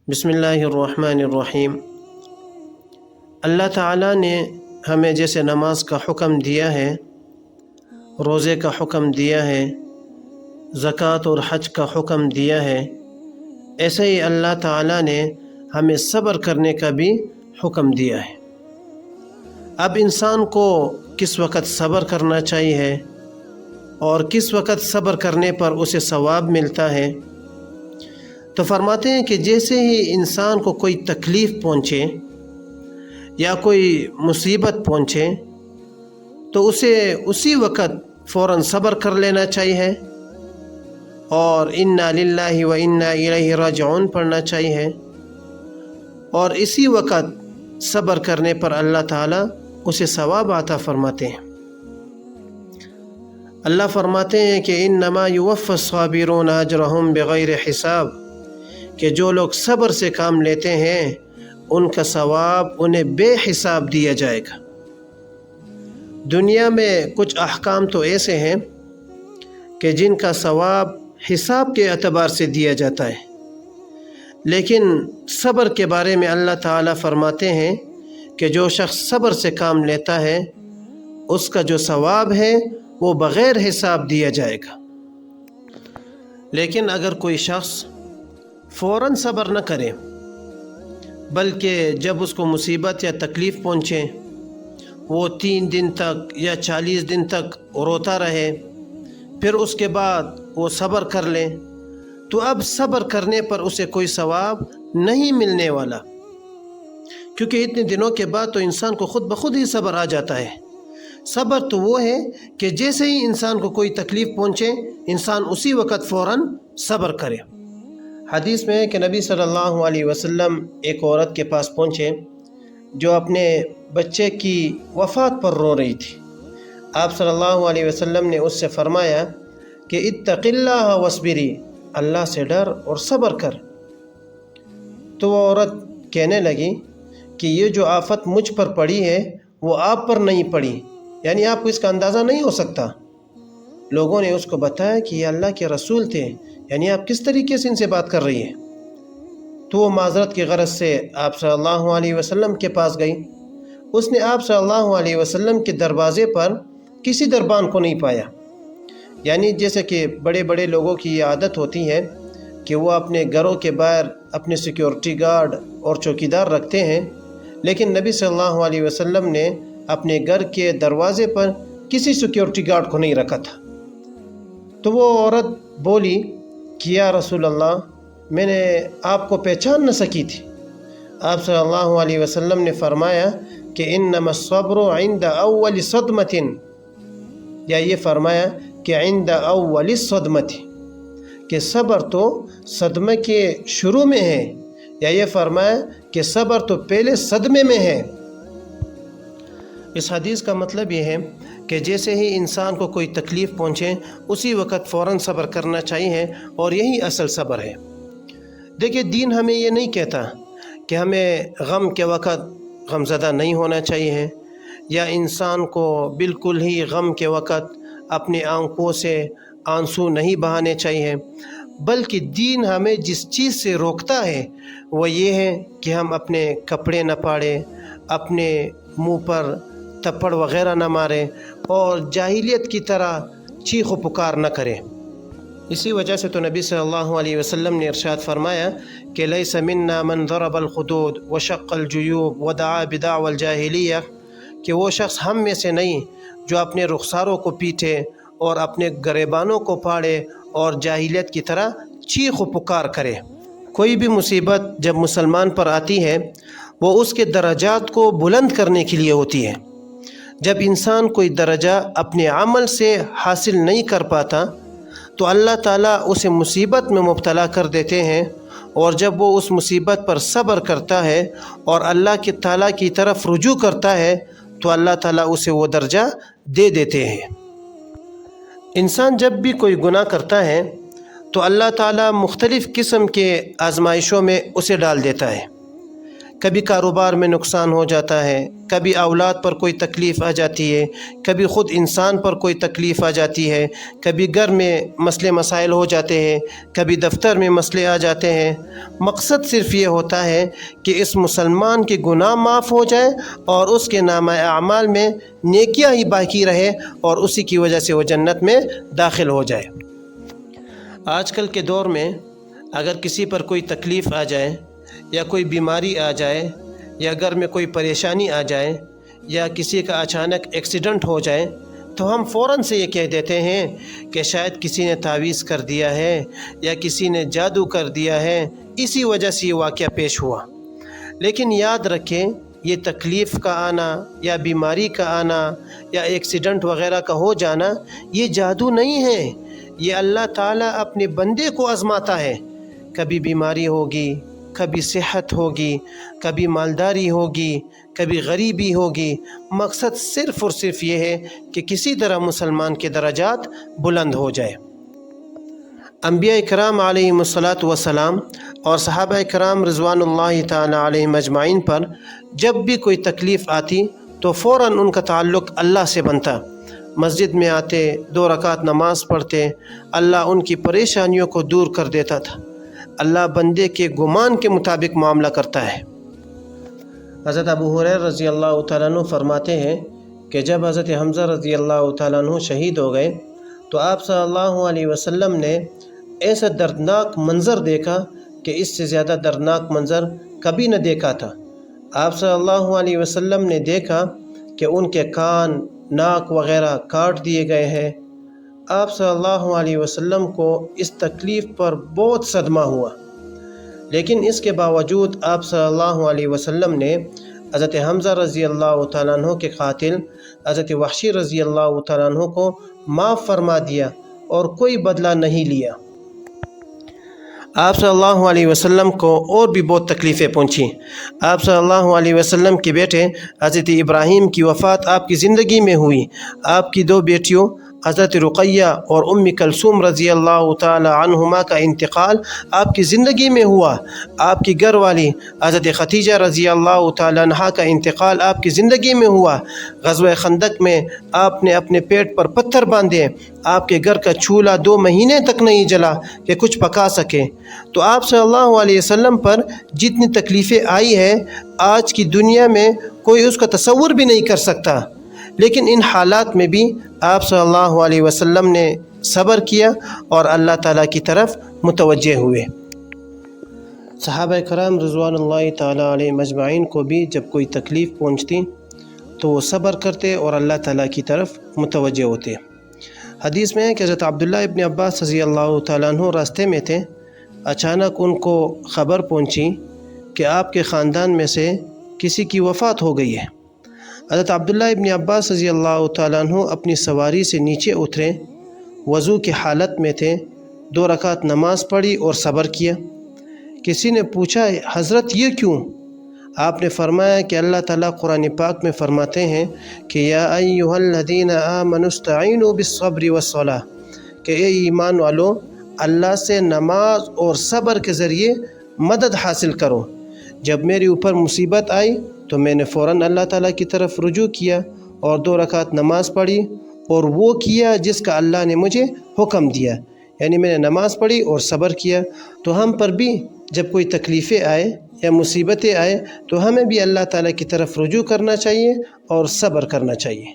بسم اللہ الرحمن الرحیم۔ اللہ تعالیٰ نے ہمیں جیسے نماز کا حکم دیا ہے، روزے کا حکم دیا ہے، زکوٰۃ اور حج کا حکم دیا ہے، ایسے ہی اللہ تعالیٰ نے ہمیں صبر کرنے کا بھی حکم دیا ہے۔ اب انسان کو کس وقت صبر کرنا چاہیے اور کس وقت صبر کرنے پر اسے ثواب ملتا ہے، تو فرماتے ہیں کہ جیسے ہی انسان کو کوئی تکلیف پہنچے یا کوئی مصیبت پہنچے تو اسے اسی وقت فوراً صبر کر لینا چاہیے اور انا للہ و انا الیہ راجعون پڑھنا چاہیے، اور اسی وقت صبر کرنے پر اللہ تعالیٰ اسے ثواب عطا فرماتے ہیں۔ اللہ فرماتے ہیں کہ انما یوفی الصابرون اجرہم بغیر حساب، کہ جو لوگ صبر سے کام لیتے ہیں ان کا ثواب انہیں بے حساب دیا جائے گا۔ دنیا میں کچھ احکام تو ایسے ہیں کہ جن کا ثواب حساب کے اعتبار سے دیا جاتا ہے، لیکن صبر کے بارے میں اللہ تعالیٰ فرماتے ہیں کہ جو شخص صبر سے کام لیتا ہے اس کا جو ثواب ہے وہ بغیر حساب دیا جائے گا۔ لیکن اگر کوئی شخص فوراً صبر نہ کرے بلکہ جب اس کو مصیبت یا تکلیف پہنچے وہ 3 دن تک یا 40 دن تک روتا رہے، پھر اس کے بعد وہ صبر کر لے، تو اب صبر کرنے پر اسے کوئی ثواب نہیں ملنے والا، کیونکہ اتنے دنوں کے بعد تو انسان کو خود بخود ہی صبر آ جاتا ہے۔ صبر تو وہ ہے کہ جیسے ہی انسان کو کوئی تکلیف پہنچے انسان اسی وقت فوراً صبر کرے۔ حدیث میں ہے کہ نبی صلی اللہ علیہ وسلم ایک عورت کے پاس پہنچے جو اپنے بچے کی وفات پر رو رہی تھی۔ آپ صلی اللہ علیہ وسلم نے اس سے فرمایا کہ اتق اللہ واصبری، اللہ سے ڈر اور صبر کر۔ تو وہ عورت کہنے لگی کہ یہ جو آفت مجھ پر پڑی ہے وہ آپ پر نہیں پڑی، یعنی آپ کو اس کا اندازہ نہیں ہو سکتا۔ لوگوں نے اس کو بتایا کہ یہ اللہ کے رسول تھے، یعنی آپ کس طریقے سے ان سے بات کر رہی ہیں؟ تو وہ معذرت کی غرض سے آپ صلی اللہ علیہ وسلم کے پاس گئی۔ اس نے آپ صلی اللہ علیہ وسلم کے دروازے پر کسی دربان کو نہیں پایا، یعنی جیسے کہ بڑے بڑے لوگوں کی یہ عادت ہوتی ہے کہ وہ اپنے گھروں کے باہر اپنے سیکیورٹی گارڈ اور چوکیدار رکھتے ہیں، لیکن نبی صلی اللہ علیہ وسلم نے اپنے گھر کے دروازے پر کسی سیکیورٹی گارڈ کو نہیں رکھا تھا۔ تو وہ عورت بولی کہ یا رسول اللہ، میں نے آپ کو پہچان نہ سکی تھی۔ آپ صلی اللہ علیہ وسلم نے فرمایا کہ انما الصبر عند اول صدمۃ، یا یہ فرمایا کہ عند اول صدمۃ، کہ صبر تو صدمے کے شروع میں ہے، یا یہ فرمایا کہ صبر تو پہلے صدمے میں ہے۔ اس حدیث کا مطلب یہ ہے کہ جیسے ہی انسان کو کوئی تکلیف پہنچے اسی وقت فوراً صبر کرنا چاہیے، اور یہی اصل صبر ہے۔ دیکھیے، دین ہمیں یہ نہیں کہتا کہ ہمیں غم کے وقت غم زدہ نہیں ہونا چاہیے، یا انسان کو بالکل ہی غم کے وقت اپنے آنکھوں سے آنسو نہیں بہانے چاہیے، بلکہ دین ہمیں جس چیز سے روکتا ہے وہ یہ ہے کہ ہم اپنے کپڑے نہ پاڑیں، اپنے منہ پر تھپڑ وغیرہ نہ ماریں، اور جاہلیت کی طرح چیخ و پکار نہ کریں۔ اسی وجہ سے تو نبی صلی اللہ علیہ وسلم نے ارشاد فرمایا کہ لیس منا من ضرب الخدود وشق الجیوب ودعا بدعوى الجاہلیہ، کہ وہ شخص ہم میں سے نہیں جو اپنے رخساروں کو پیٹے اور اپنے گریبانوں کو پاڑے اور جاہلیت کی طرح چیخ و پکار کرے۔ کوئی بھی مصیبت جب مسلمان پر آتی ہے وہ اس کے درجات کو بلند کرنے کے لیے ہوتی ہے۔ جب انسان کوئی درجہ اپنے عمل سے حاصل نہیں کر پاتا تو اللہ تعالیٰ اسے مصیبت میں مبتلا کر دیتے ہیں، اور جب وہ اس مصیبت پر صبر کرتا ہے اور اللہ کی تعالیٰ کی طرف رجوع کرتا ہے تو اللہ تعالیٰ اسے وہ درجہ دے دیتے ہیں۔ انسان جب بھی کوئی گناہ کرتا ہے تو اللہ تعالیٰ مختلف قسم کے آزمائشوں میں اسے ڈال دیتا ہے۔ کبھی کاروبار میں نقصان ہو جاتا ہے، کبھی اولاد پر کوئی تکلیف آ جاتی ہے، کبھی خود انسان پر کوئی تکلیف آ جاتی ہے، کبھی گھر میں مسئلے مسائل ہو جاتے ہیں، کبھی دفتر میں مسئلے آ جاتے ہیں۔ مقصد صرف یہ ہوتا ہے کہ اس مسلمان کے گناہ معاف ہو جائے اور اس کے نامہ اعمال میں نیکیاں ہی باقی رہے اور اسی کی وجہ سے وہ جنت میں داخل ہو جائے۔ آج کل کے دور میں اگر کسی پر کوئی تکلیف آ جائے یا کوئی بیماری آ جائے یا گھر میں کوئی پریشانی آ جائے یا کسی کا اچانک ایکسیڈنٹ ہو جائے تو ہم فوراً سے یہ کہہ دیتے ہیں کہ شاید کسی نے تعویذ کر دیا ہے یا کسی نے جادو کر دیا ہے، اسی وجہ سے یہ واقعہ پیش ہوا۔ لیکن یاد رکھیں، یہ تکلیف کا آنا یا بیماری کا آنا یا ایکسیڈنٹ وغیرہ کا ہو جانا یہ جادو نہیں ہے، یہ اللہ تعالیٰ اپنے بندے کو آزماتا ہے۔ کبھی بیماری ہوگی، کبھی صحت ہوگی، کبھی مالداری ہوگی، کبھی غریبی ہوگی، مقصد صرف اور صرف یہ ہے کہ کسی طرح مسلمان کے درجات بلند ہو جائے۔ انبیاء کرام علیہم الصلاۃ والسلام اور صحابہ کرام رضوان اللہ تعالی علیہم اجمعین پر جب بھی کوئی تکلیف آتی تو فوراً ان کا تعلق اللہ سے بنتا، مسجد میں آتے، 2 رکعت نماز پڑھتے، اللہ ان کی پریشانیوں کو دور کر دیتا تھا۔ اللہ بندے کے گمان کے مطابق معاملہ کرتا ہے۔ حضرت ابو ہریرہ رضی اللہ تعالیٰ عنہ فرماتے ہیں کہ جب حضرت حمزہ رضی اللہ تعالیٰ عنہ شہید ہو گئے تو آپ صلی اللہ علیہ وسلم نے ایسا دردناک منظر دیکھا کہ اس سے زیادہ دردناک منظر کبھی نہ دیکھا تھا۔ آپ صلی اللہ علیہ وسلم نے دیکھا کہ ان کے کان، ناک وغیرہ کاٹ دیے گئے ہیں۔ آپ صلی اللہ علیہ وسلم کو اس تکلیف پر بہت صدمہ ہوا، لیکن اس کے باوجود آپ صلی اللہ علیہ وسلم نے حضرت حمزہ رضی اللہ تعالیٰ عنہ کے قاتل حضرت وحشی رضی اللہ تعالیٰ عنہ کو معاف فرما دیا اور کوئی بدلہ نہیں لیا۔ آپ صلی اللہ علیہ وسلم کو اور بھی بہت تکلیفیں پہنچیں۔ آپ صلی اللہ علیہ وسلم کے بیٹے حضرت ابراہیم کی وفات آپ کی زندگی میں ہوئی۔ آپ کی 2 بیٹیوں حضرت رقیہ اور ام کلثوم رضی اللہ تعالی عنہما کا انتقال آپ کی زندگی میں ہوا۔ آپ کی گھر والی حضرت خدیجہ رضی اللہ تعالی عنہا کا انتقال آپ کی زندگی میں ہوا۔ غزوہ خندق میں آپ نے اپنے پیٹ پر پتھر باندھے، آپ کے گھر کا چولہا 2 مہینے تک نہیں جلا کہ کچھ پکا سکے۔ تو آپ صلی اللہ علیہ وسلم پر جتنی تکلیفیں آئی ہے آج کی دنیا میں کوئی اس کا تصور بھی نہیں کر سکتا، لیکن ان حالات میں بھی آپ صلی اللہ علیہ وسلم نے صبر کیا اور اللہ تعالیٰ کی طرف متوجہ ہوئے۔ صحابہ کرام رضوان اللہ تعالیٰ علیہ اجمعین کو بھی جب کوئی تکلیف پہنچتی تو وہ صبر کرتے اور اللہ تعالیٰ کی طرف متوجہ ہوتے۔ حدیث میں ہے کہ حضرت عبداللہ ابن عباس رضی اللہ تعالیٰ عنہ راستے میں تھے، اچانک ان کو خبر پہنچی کہ آپ کے خاندان میں سے کسی کی وفات ہو گئی ہے۔ حضرت عبداللہ ابن عباس رضی اللہ تعالیٰ عنہ اپنی سواری سے نیچے اترے، وضو کی حالت میں تھے، 2 رکعت نماز پڑھی اور صبر کیا۔ کسی نے پوچھا حضرت یہ کیوں؟ آپ نے فرمایا کہ اللہ تعالیٰ قرآن پاک میں فرماتے ہیں کہ یا ایھا الذین آمنوا استعینوا بالصبر والصلاۃ، کہ اے ایمان والو اللہ سے نماز اور صبر کے ذریعے مدد حاصل کرو۔ جب میرے اوپر مصیبت آئی تو میں نے فوراً اللہ تعالیٰ کی طرف رجوع کیا اور 2 رکعت نماز پڑھی اور وہ کیا جس کا اللہ نے مجھے حکم دیا، یعنی میں نے نماز پڑھی اور صبر کیا۔ تو ہم پر بھی جب کوئی تکلیفیں آئے یا مصیبتیں آئے تو ہمیں بھی اللہ تعالیٰ کی طرف رجوع کرنا چاہیے اور صبر کرنا چاہیے۔